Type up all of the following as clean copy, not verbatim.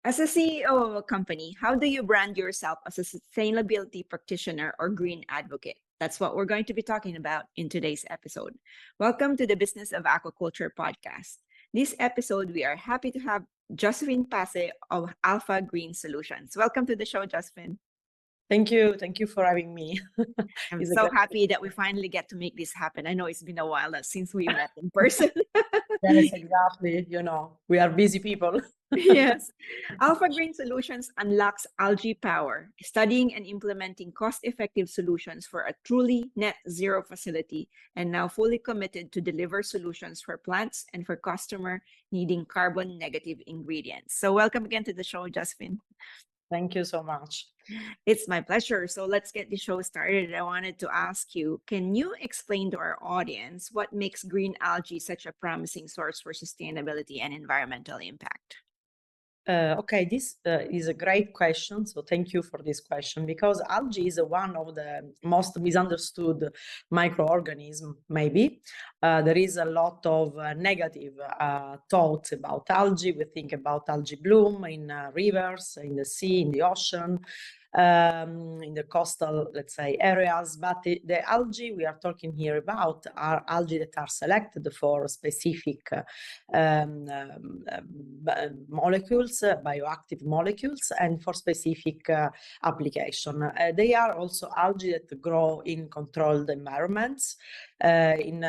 As a CEO of a company, how do you brand yourself as a sustainability practitioner or green advocate? That's what we're going to be talking about in today's episode. Welcome to the Business of Aquaculture podcast. This episode, we are happy to have Josephine Pase of Alpha Green Solutions. Welcome to the show, Josephine. Thank you. Thank you for having me. I'm It's a so great happy that we finally get to make this happen. I know it's been a while since we met in person. Yes, exactly. We are busy people. Yes. Alpha Green Solutions unlocks algae power, studying and implementing cost-effective solutions for a truly net zero facility, and now fully committed to deliver solutions for plants and for customer needing carbon negative ingredients. So welcome again to the show, Josephine. Thank you so much. It's my pleasure. So let's get the show started. I wanted to ask you, can you explain to our audience what makes green algae such a promising source for sustainability and environmental impact? Okay, this is a great question. So thank you for this question because algae is one of the most misunderstood microorganisms, maybe. There is a lot of negative thoughts about algae. We think about algae bloom in rivers, in the sea, in the ocean. In the coastal, let's say, areas, but the algae we are talking here about are algae that are selected for specific molecules, bioactive molecules, and for specific application. They are also algae that grow in controlled environments. In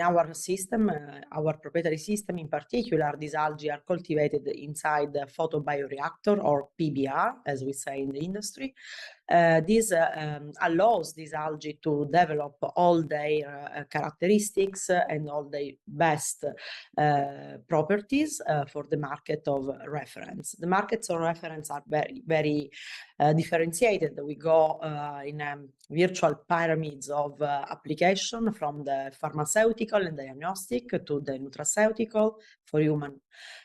our system, our proprietary system in particular, these algae are cultivated inside the photobioreactor, or PBR, as we say in the industry. This allows these algae to develop all their characteristics and all their best properties for the market of reference. The markets of reference are very, very differentiated. We go in virtual pyramids of application, from the pharmaceutical and diagnostic to the nutraceutical for human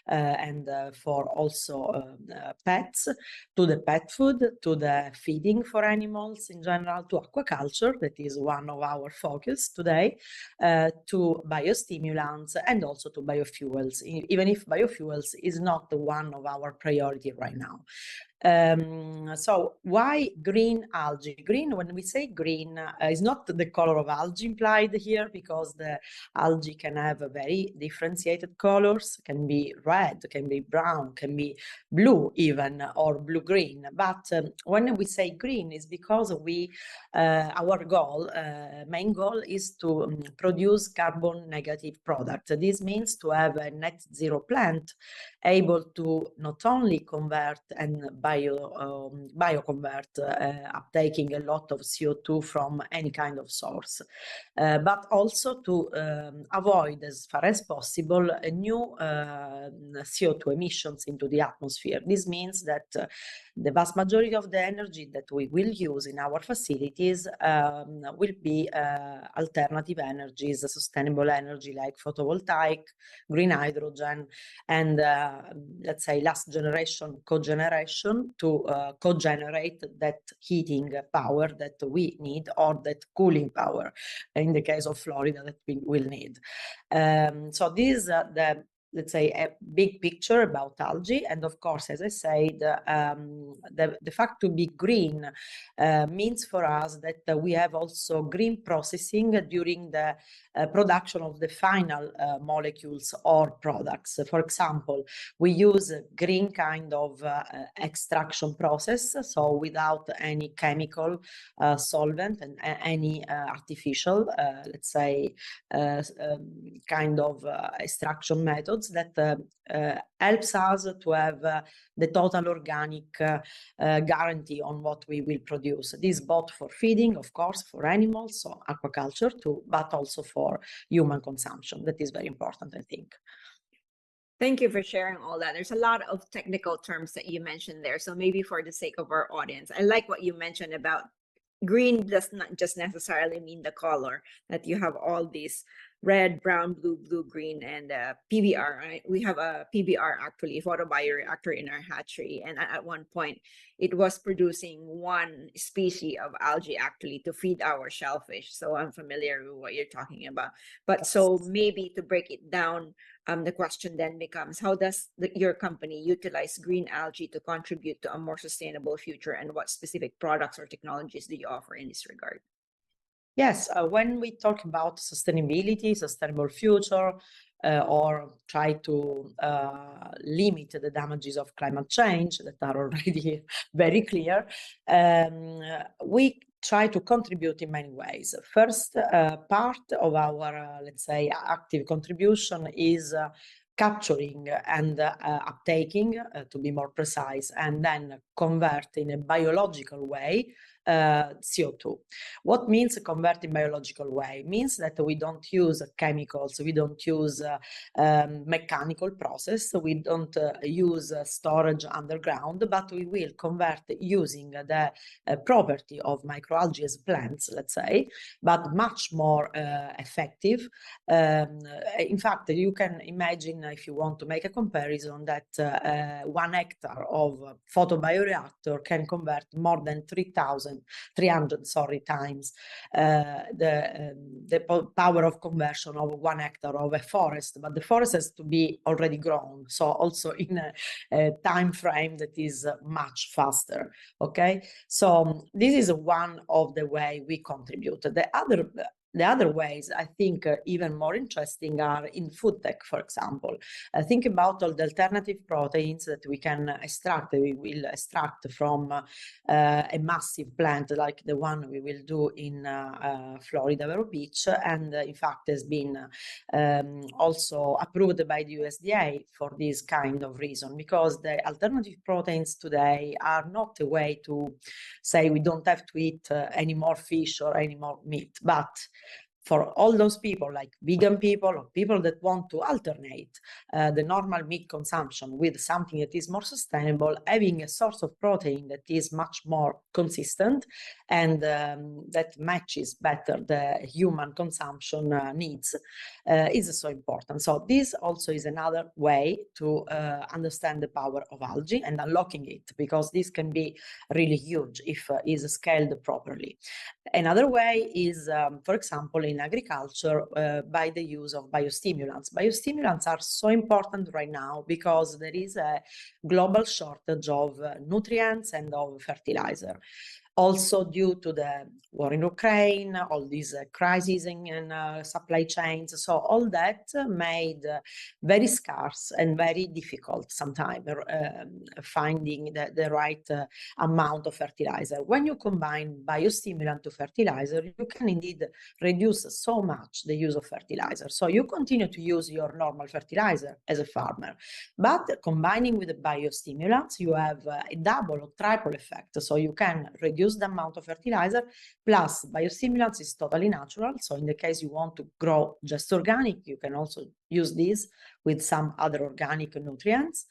and for also pets, to the pet food, to the feeding for animals in general, to aquaculture, that is one of our focus today, to biostimulants, and also to biofuels, even if biofuels is not one of our priority right now. So why green algae? Green, when we say green, is not the color of algae implied here, because the algae can have a very differentiated colors, can be red, can be brown, can be blue even, or blue-green. But when we say green, is because our goal, main goal, is to produce carbon negative product. This means to have a net zero plant able to not only convert and bioconvert, uptaking a lot of CO2 from any kind of source, but also to avoid as far as possible a new CO2 emissions into the atmosphere. This means that the vast majority of the energy that we will use in our facilities will be alternative energies, sustainable energy like photovoltaic, green hydrogen, and let's say last generation cogeneration to cogenerate that heating power that we need, or that cooling power in the case of Florida that we will need. So this is the, let's say, a big picture about algae. And of course, as I said, the fact to be green means for us that we have also green processing during the production of the final molecules or products. For example, we use a green kind of extraction process, so without any chemical solvent and any artificial, let's say, kind of extraction methods that helps us to have the total organic guarantee on what we will produce. This both for feeding, of course, for animals, so aquaculture too, but also for human consumption. That is very important, I think. Thank you for sharing all that. There's a lot of technical terms that you mentioned there. So maybe for the sake of our audience, I like what you mentioned about green does not just necessarily mean the color, that you have all these red, brown, blue, blue, green, and PBR. Right? We have a PBR, actually, photobioreactor in our hatchery. And at one point, it was producing one species of algae actually to feed our shellfish. So I'm familiar with what you're talking about. But so maybe to break it down, the question then becomes, how does your company utilize green algae to contribute to a more sustainable future, and what specific products or technologies do you offer in this regard? Yes, when we talk about sustainability, sustainable future, or try to limit the damages of climate change that are already very clear, we try to contribute in many ways. First, part of our, let's say, active contribution is capturing and uptaking, to be more precise, and then convert in a biological way CO2. What means convert in biological way? Means that we don't use chemicals, we don't use mechanical process, we don't use storage underground, but we will convert using the property of microalgae as plants, let's say, but much more effective. In fact, you can imagine, if you want to make a comparison, that 1 hectare of photobioreactor can convert more than 300 times the power of conversion of 1 hectare of a forest, but the forest has to be already grown, so also in a time frame that is much faster. Okay, so this is one of the way we contribute. The other ways, I think, even more interesting are in food tech, for example. Think about all the alternative proteins that we can extract. We will extract from a massive plant like the one we will do in Florida, Vero Beach, and in fact has been also approved by the USDA for this kind of reason, because the alternative proteins today are not a way to say we don't have to eat any more fish or any more meat, but for all those people, like vegan people or people that want to alternate the normal meat consumption with something that is more sustainable, having a source of protein that is much more consistent and that matches better the human consumption needs is so important. So this also is another way to understand the power of algae and unlocking it, because this can be really huge if is scaled properly. Another way is, for example, in agriculture, by the use of biostimulants. Biostimulants are so important right now because there is a global shortage of nutrients and of fertilizer. Also due to the war in Ukraine, all these crises in supply chains. So all that made very scarce and very difficult sometimes finding the right amount of fertilizer. When you combine biostimulant to fertilizer, you can indeed reduce so much the use of fertilizer. So you continue to use your normal fertilizer as a farmer, but combining with the biostimulants, you have a double or triple effect. So you can reduce the amount of fertilizer, plus biostimulants is totally natural. So in the case you want to grow just organic, you can also use this with some other organic nutrients.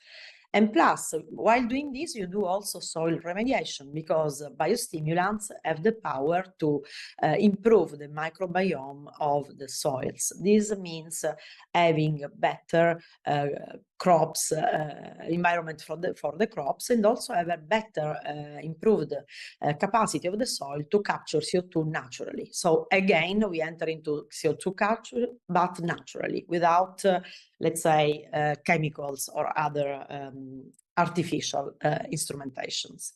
And plus, while doing this, you do also soil remediation, because biostimulants have the power to improve the microbiome of the soils. This means having better crops, environment for the crops, and also have a better improved capacity of the soil to capture CO2 naturally. So again, we enter into CO2 capture, but naturally, without, let's say, chemicals or other artificial instrumentations.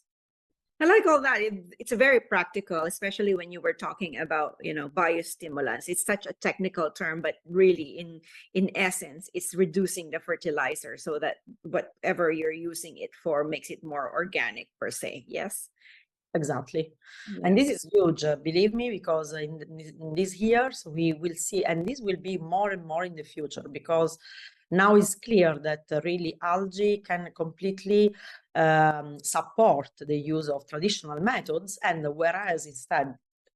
I like all that. It's a very practical, especially when you were talking about, biostimulants. It's such a technical term, but really in essence, it's reducing the fertilizer so that whatever you're using it for makes it more organic per se. Yes. Exactly. Yes. And this is huge, believe me, because in these years we will see, and this will be more and more in the future, because now it's clear that really algae can completely support the use of traditional methods, and whereas instead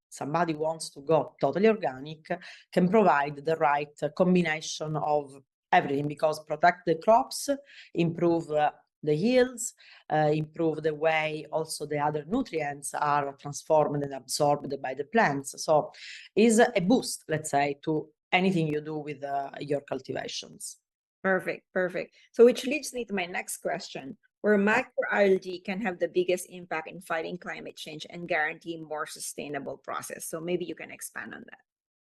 somebody wants to go totally organic, can provide the right combination of everything, because protect the crops, improve the yields, improve the way also the other nutrients are transformed and absorbed by the plants. So is a boost, let's say, to anything you do with your cultivations. Perfect, perfect. So which leads me to my next question, where microalgae can have the biggest impact in fighting climate change and guarantee more sustainable process. So maybe you can expand on that.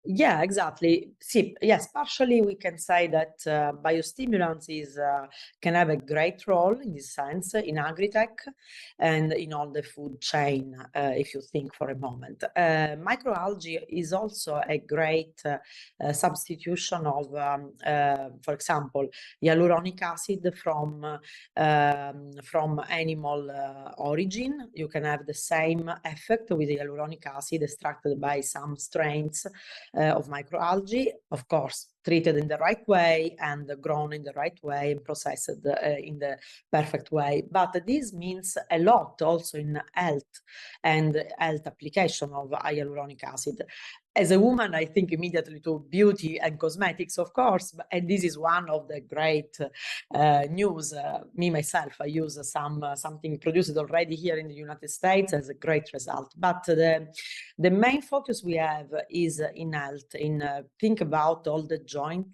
Yeah, exactly. See, yes, partially we can say that biostimulants can have a great role in this sense in agri-tech and in all the food chain, if you think for a moment. Microalgae is also a great substitution of, for example, hyaluronic acid from animal origin. You can have the same effect with hyaluronic acid extracted by some strains of microalgae, of course, treated in the right way and grown in the right way and processed in the perfect way. But this means a lot also in health and health application of hyaluronic acid. As a woman, I think immediately to beauty and cosmetics, of course, and this is one of the great news. Me, myself, I use something produced already here in the United States as a great result. But the main focus we have is in health, think about all the joint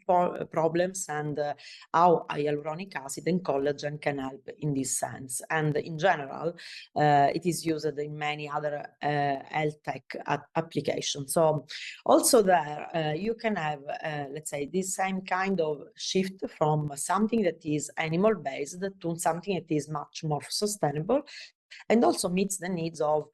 problems and how hyaluronic acid and collagen can help in this sense. And in general, it is used in many other health tech applications. So also there, you can have, let's say, this same kind of shift from something that is animal-based to something that is much more sustainable and also meets the needs of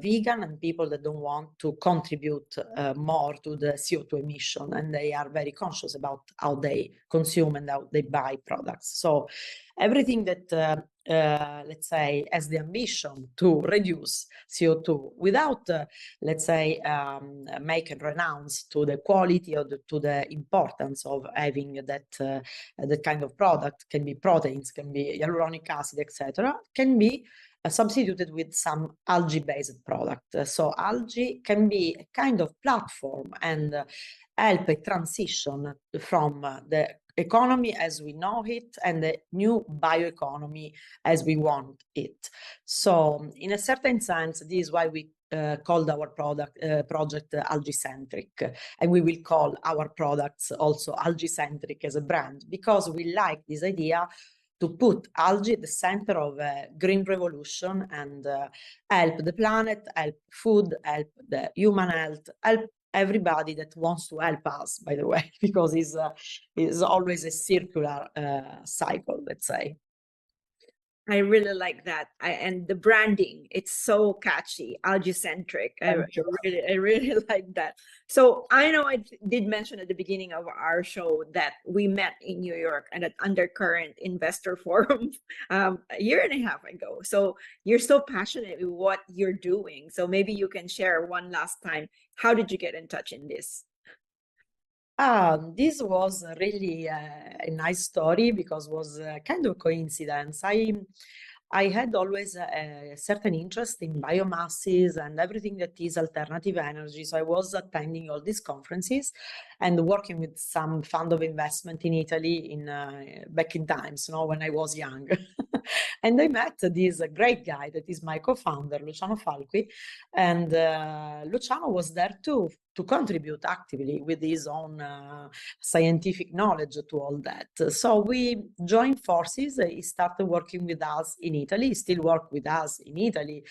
vegan and people that don't want to contribute more to the CO2 emission, and they are very conscious about how they consume and how they buy products. So everything that let's say has the ambition to reduce CO2 without let's say make a renounce to the quality or to the importance of having that kind of product, can be proteins, can be hyaluronic acid, etc., can be substituted with some algae-based product. So algae can be a kind of platform and help a transition from the economy as we know it and the new bioeconomy as we want it. So in a certain sense, this is why we called our project algae-centric, and we will call our products also algae-centric as a brand, because we like this idea to put algae at the center of a green revolution and help the planet, help food, help the human health, help everybody that wants to help us, by the way, because it's always a circular cycle, let's say. I really like that. And the branding, it's so catchy, algae-centric. I really like that. So I know I did mention at the beginning of our show that we met in New York at an Undercurrent Investor Forum a year and a half ago. So you're so passionate with what you're doing. So maybe you can share one last time. How did you get in touch in this? This was really a nice story because it was kind of coincidence. I had always a certain interest in biomasses and everything that is alternative energy. So I was attending all these conferences and working with some fund of investment in Italy back in times, when I was young. And I met this great guy that is my co-founder, Luciano Falqui, and Luciano was there too, to contribute actively with his own scientific knowledge to all that. So we joined forces. He started working with us in Italy, he still works with us in Italy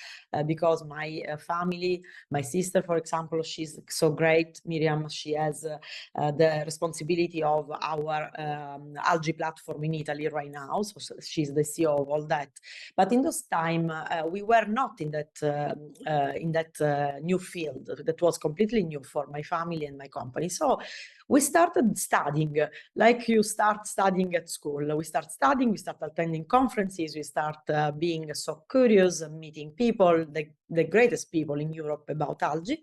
because my family, my sister, for example, she's so great, Miriam, she has the responsibility of our algae platform in Italy right now. So she's the CEO of all that. But in those time, we were not in that new field that was completely new for my family and my company. So we started studying, like you start studying at school. We start studying, we start attending conferences, we start being so curious, meeting people, the greatest people in Europe about algae.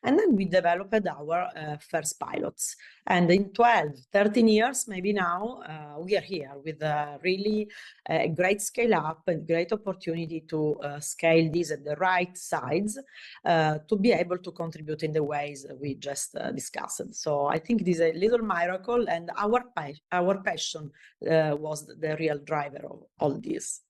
And then we developed our first pilots. And in 12, 13 years, maybe now, we are here with really a great scale up and great opportunity to scale this at the right size to be able to contribute in the ways we just discussed. So I think this is a little miracle, and our passion was the real driver of all this.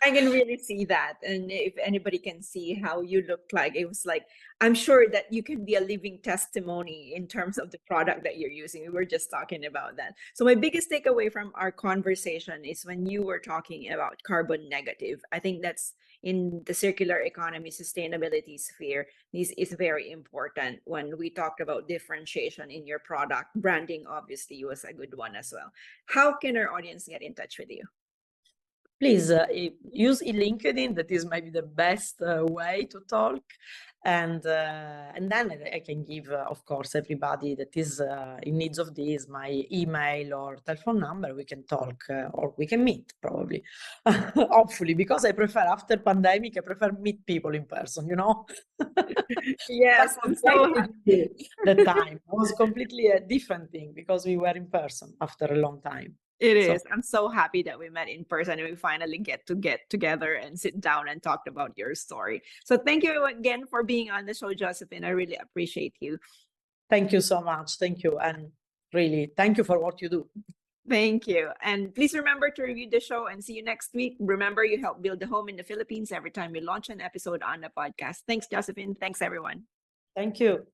I can really see that. And if anybody can see how you look like, it was like, I'm sure that you can be a living testimony in terms of the product that you're using. We were just talking about that. So, my biggest takeaway from our conversation is when you were talking about carbon negative. I think that's in the circular economy sustainability sphere. This is very important when we talked about differentiation in your product. Branding obviously was a good one as well. How can our audience get in touch with you? Please use LinkedIn. That is maybe the best way to talk. And then I can give, of course, everybody that is in needs of this, my email or telephone number. We can talk or we can meet probably, hopefully, because I prefer after pandemic, I prefer meet people in person, you know? Yes, That I'm was so great the time. It was completely a different thing because we were in person after a long time. It So is. I'm so happy that we met in person and we finally get together and sit down and talked about your story. So thank you again for being on the show, Josephine. I really appreciate you. thank you so much. Thank you. And really, thank you for what you do. Thank you. And please remember to review the show and see you next week. Remember, you help build the home in the Philippines every time we launch an episode on the podcast. Thanks, Josephine. Thanks, everyone. Thank you.